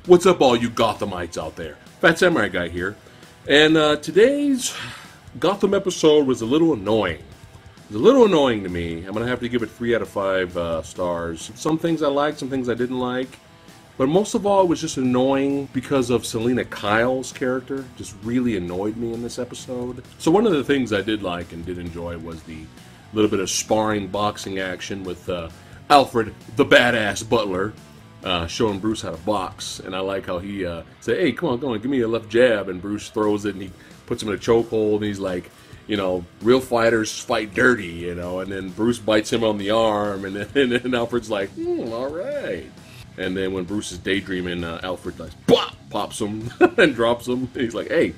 What's up, all you Gothamites out there? Fat Samurai Guy here. And today's Gotham episode was a little annoying. It was a little annoying to me. I'm going to have to give it 3 out of 5 stars. Some things I liked, some things I didn't like. But most of all, it was just annoying because of Selina Kyle's character. Just really annoyed me in this episode. So one of the things I did like and did enjoy was the little bit of sparring boxing action with Alfred, the badass butler. Showing Bruce how to box, and I like how he said, "Hey, come on, give me a left jab," and Bruce throws it, and he puts him in a chokehold, and he's like, you know, real fighters fight dirty, you know, and then Bruce bites him on the arm, and then Alfred's like, all right. And then when Bruce is daydreaming, Alfred like, pop, pops him and drops him, and he's like, hey,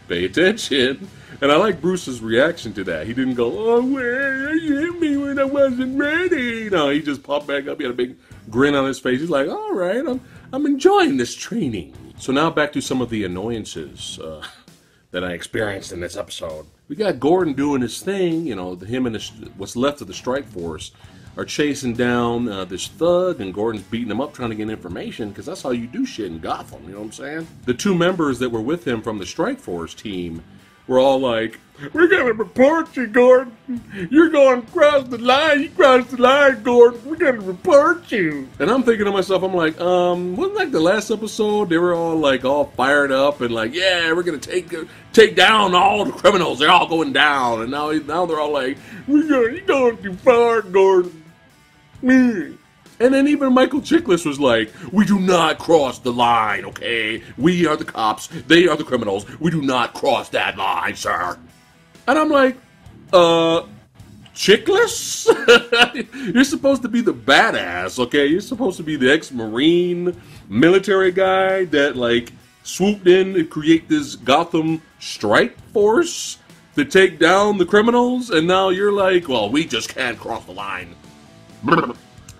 pay attention. And I like Bruce's reaction to that. He didn't go, oh, where you hit me when I wasn't ready. No, he just popped back up. He had a big grin on his face. He's like, all right, I'm enjoying this training. So now back to some of the annoyances that I experienced in this episode. We got Gordon doing his thing. You know, him and what's left of the strike force are chasing down this thug, and Gordon's beating him up trying to get information, because that's how you do shit in Gotham, you know what I'm saying? The 2 members that were with him from the strike force team were all like, we're gonna report you, Gordon. You're going across the line. You crossed the line, Gordon. We're gonna report you. And I'm thinking to myself, I'm like, wasn't like the last episode, they were all fired up and like, yeah, we're gonna take down all the criminals. They're all going down. And now they're all like, you're going too far, Gordon. And then even Michael Chiklis was like, we do not cross the line, okay? We are the cops, they are the criminals. We do not cross that line, sir. And I'm like, Chiklis? You're supposed to be the badass, okay? You're supposed to be the ex-Marine military guy that, like, swooped in to create this Gotham strike force to take down the criminals. And now you're like, well, we just can't cross the line.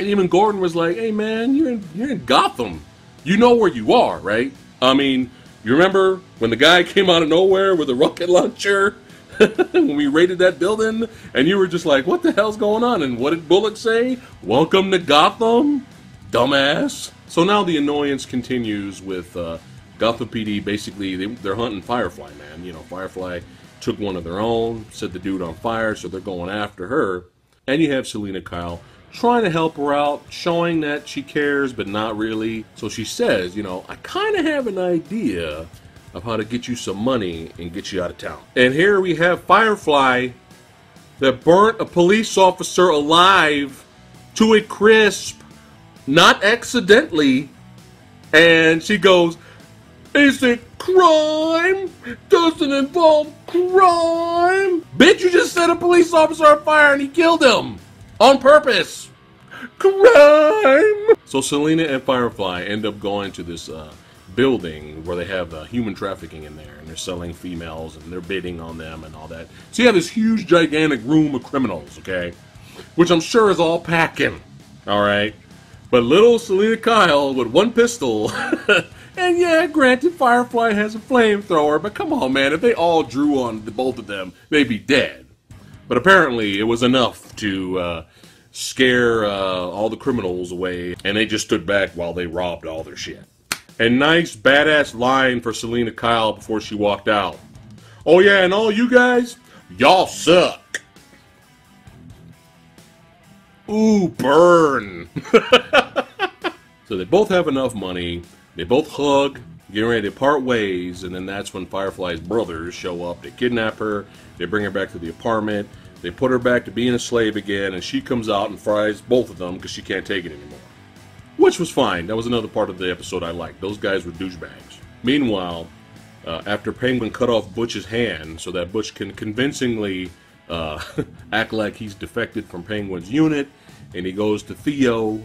And even Gordon was like, hey man, you're in Gotham. You know where you are, right? I mean, you remember when the guy came out of nowhere with a rocket launcher when we raided that building, and you were just like, what the hell's going on? And what did Bullock say? Welcome to Gotham, dumbass. So now the annoyance continues with Gotham PD. Basically, they're hunting Firefly, man. You know, Firefly took one of their own, set the dude on fire, so they're going after her. And you have Selina Kyle trying to help her out, showing that she cares, but not really. So she says, you know, I kind of have an idea of how to get you some money and get you out of town. And here we have Firefly that burnt a police officer alive to a crisp, not accidentally. And she goes, is it crime? Doesn't involve crime. Bitch, you just set a police officer on fire and he killed him. On purpose! Crime! So Selina and Firefly end up going to this building where they have human trafficking in there, and they're selling females, and they're bidding on them and all that. So you have this huge, gigantic room of criminals, okay? Which I'm sure is all packing, alright? But little Selina Kyle with one pistol, and yeah, granted, Firefly has a flamethrower, but come on, man, if they all drew on the both of them, they'd be dead. But apparently, it was enough to scare all the criminals away, and they just stood back while they robbed all their shit. And nice, badass line for Selina Kyle before she walked out. Oh yeah, and all you guys, y'all suck. Ooh, burn. So they both have enough money, they both hug, getting ready to part ways, and then that's when Firefly's brothers show up. They kidnap her, they bring her back to the apartment, they put her back to being a slave again, and she comes out and fries both of them because she can't take it anymore. Which was fine. That was another part of the episode I liked. Those guys were douchebags. Meanwhile, after Penguin cut off Butch's hand so that Butch can convincingly act like he's defected from Penguin's unit, and he goes to Theo,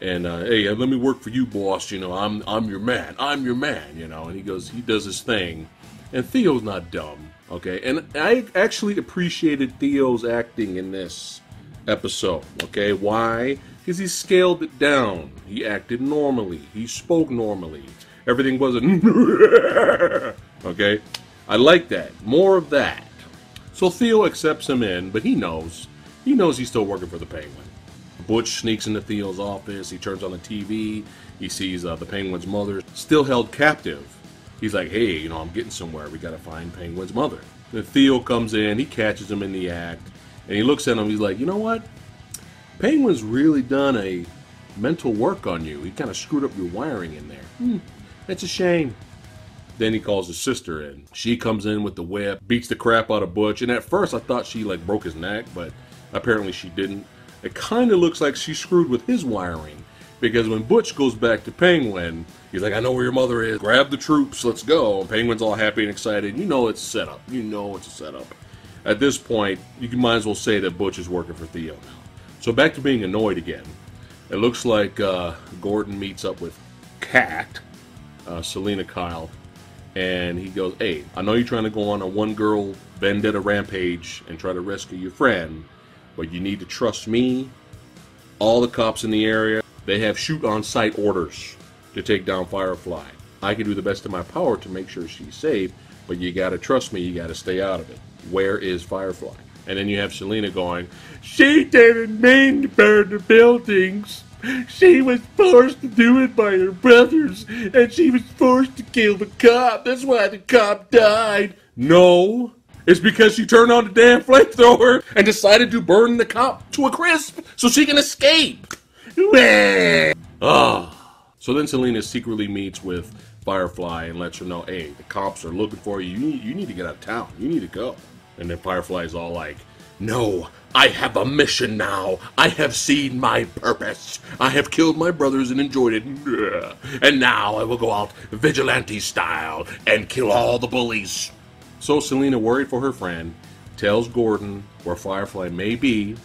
and hey, let me work for you, boss. You know, I'm your man. I'm your man. You know, and he does his thing, and Theo's not dumb. Okay, and I actually appreciated Theo's acting in this episode. Okay, why? Because he scaled it down. He acted normally. He spoke normally. Everything wasn't okay. I like that. More of that. So Theo accepts him in, but he knows he's still working for the Penguin. Butch sneaks into Theo's office. He turns on the TV. He sees the Penguin's mother still held captive. He's like, hey, you know, I'm getting somewhere. We got to find Penguin's mother. Then Theo comes in. He catches him in the act. And he looks at him. He's like, you know what? Penguin's really done a mental work on you. He kind of screwed up your wiring in there. That's a shame. Then he calls his sister in. She comes in with the whip, beats the crap out of Butch. And at first I thought she like broke his neck, but apparently she didn't. It kind of looks like she screwed with his wiring. Because when Butch goes back to Penguin, he's like, I know where your mother is. Grab the troops, let's go. And Penguin's all happy and excited. You know it's set up. You know it's a setup. At this point, you might as well say that Butch is working for Theo now. So back to being annoyed again. It looks like Gordon meets up with Kat, Selena Kyle, and he goes, hey, I know you're trying to go on a one-girl vendetta rampage and try to rescue your friend, but you need to trust me. All the cops in the area, they have shoot-on-sight orders to take down Firefly. I can do the best of my power to make sure she's safe, but you gotta trust me, you gotta stay out of it. Where is Firefly? And then you have Selena going, she didn't mean to burn the buildings. She was forced to do it by her brothers, and she was forced to kill the cop. That's why the cop died. No, it's because she turned on the damn flamethrower and decided to burn the cop to a crisp so she can escape. So then Selena secretly meets with Firefly and lets her know, hey, the cops are looking for you. You need to get out of town. You need to go. And then Firefly's all like, no, I have a mission now. I have seen my purpose. I have killed my brothers and enjoyed it. And now I will go out vigilante style and kill all the police. So Selena, worried for her friend, tells Gordon where Firefly may be.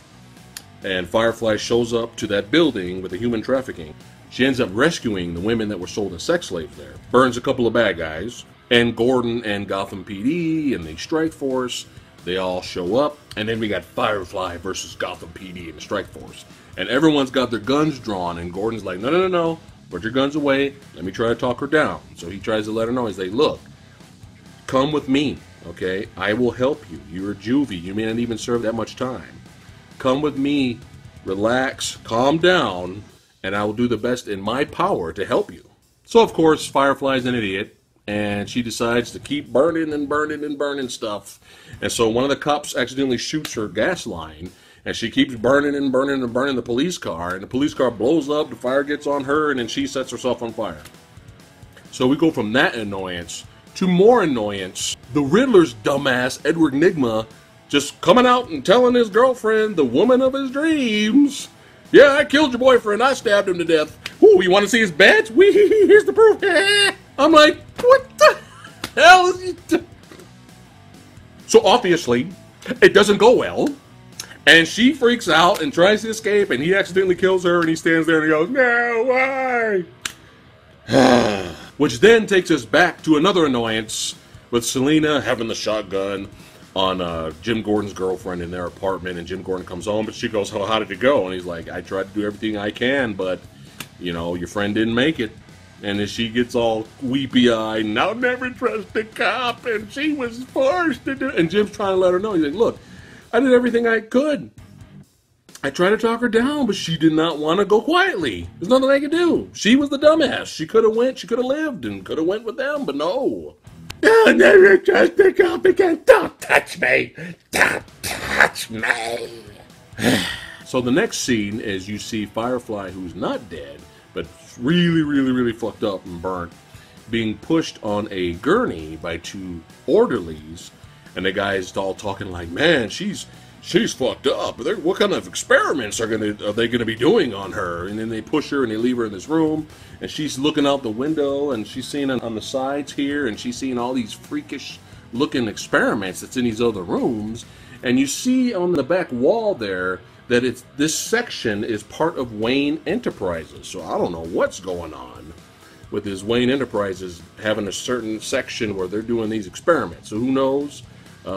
And Firefly shows up to that building with the human trafficking. She ends up rescuing the women that were sold as sex slaves there. Burns a couple of bad guys. And Gordon and Gotham PD and the strike force, they all show up. And then we got Firefly versus Gotham PD and the strike force. And everyone's got their guns drawn. And Gordon's like, no. Put your guns away. Let me try to talk her down. So he tries to let her know. He's like, look, come with me, okay? I will help you. You're a juvie. You may not even serve that much time. Come with me, relax, calm down, and I will do the best in my power to help you. So, of course, Firefly's an idiot, and she decides to keep burning and burning and burning stuff. And so one of the cops accidentally shoots her gas line, and she keeps burning and burning and burning the police car, and the police car blows up, the fire gets on her, and then she sets herself on fire. So we go from that annoyance to more annoyance. The Riddler's dumbass, Edward Nygma, just coming out and telling his girlfriend, the woman of his dreams, yeah, I killed your boyfriend, I stabbed him to death. Ooh, you want to see his badge? Here's the proof. I'm like, what the hell is he doing? So obviously, it doesn't go well. And she freaks out and tries to escape, and he accidentally kills her, and he stands there and he goes, no, why? Which then takes us back to another annoyance with Selena having the shotgun on Jim Gordon's girlfriend in their apartment, and Jim Gordon comes home, but she goes, oh, how did it go? And he's like, I tried to do everything I can, but, you know, your friend didn't make it. And then she gets all weepy-eyed, and I'll never trust a cop, and she was forced to do it. And Jim's trying to let her know. He's like, look, I did everything I could. I tried to talk her down, but she did not want to go quietly. There's nothing I could do. She was the dumbass. She could have went, she could have lived, and could have went with them, but no. I'll never trust a cop again. Don't touch me. Don't touch me. So the next scene is you see Firefly, who's not dead, but really fucked up and burnt, being pushed on a gurney by two orderlies, and the guy's all talking like, man, she's fucked up. What kind of experiments are they gonna be doing on her? And then they push her and they leave her in this room, and she's looking out the window, and she's seeing on the sides here, and she's seeing all these freakish looking experiments that's in these other rooms. And you see on the back wall there that this section is part of Wayne Enterprises. So I don't know what's going on with this Wayne Enterprises having a certain section where they're doing these experiments. So who knows?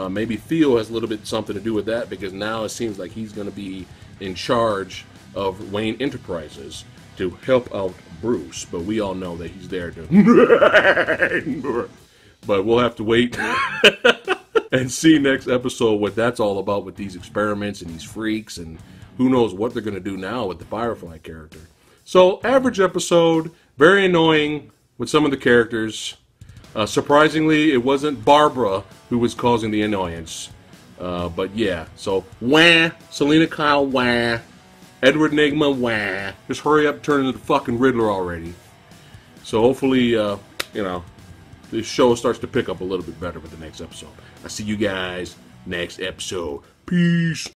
Maybe Theo has a little bit something to do with that, because now it seems like he's going to be in charge of Wayne Enterprises to help out Bruce. But we all know that he's there to... But we'll have to wait and see next episode what that's all about with these experiments and these freaks and who knows what they're going to do now with the Firefly character. So, average episode, very annoying with some of the characters. Surprisingly, it wasn't Barbara who was causing the annoyance. But yeah, so wah, Selena Kyle, wah, Edward Nygma, wah. Just hurry up, turn into the fucking Riddler already. So hopefully, you know, the show starts to pick up a little bit better with the next episode. I'll see you guys next episode. Peace.